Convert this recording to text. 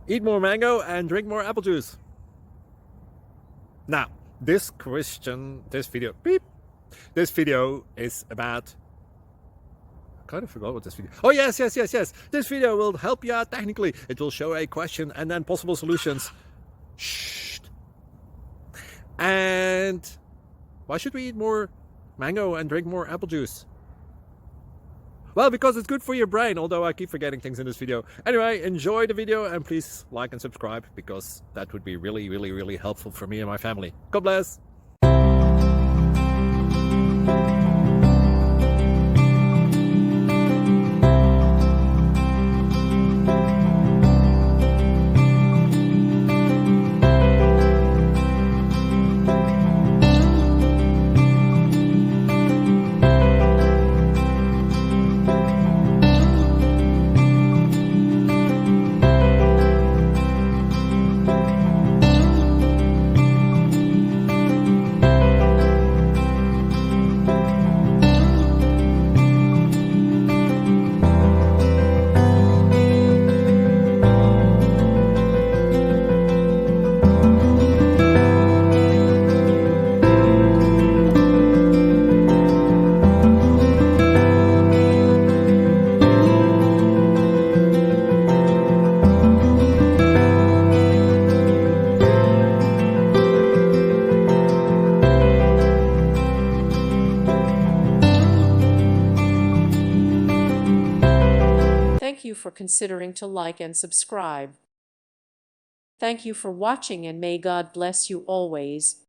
Eat more mango and drink more apple juice. Now, this video is about, I kind of forgot what this video. Oh, yes. This video will help you out technically. It will show a question and then possible solutions. Shh. And why should we eat more mango and drink more apple juice? Well, because it's good for your brain, although I keep forgetting things in this video. Anyway, enjoy the video and please like and subscribe, because that would be really helpful for me and my family. God bless. Thank you for considering to like and subscribe. Thank you for watching, and may God bless you always.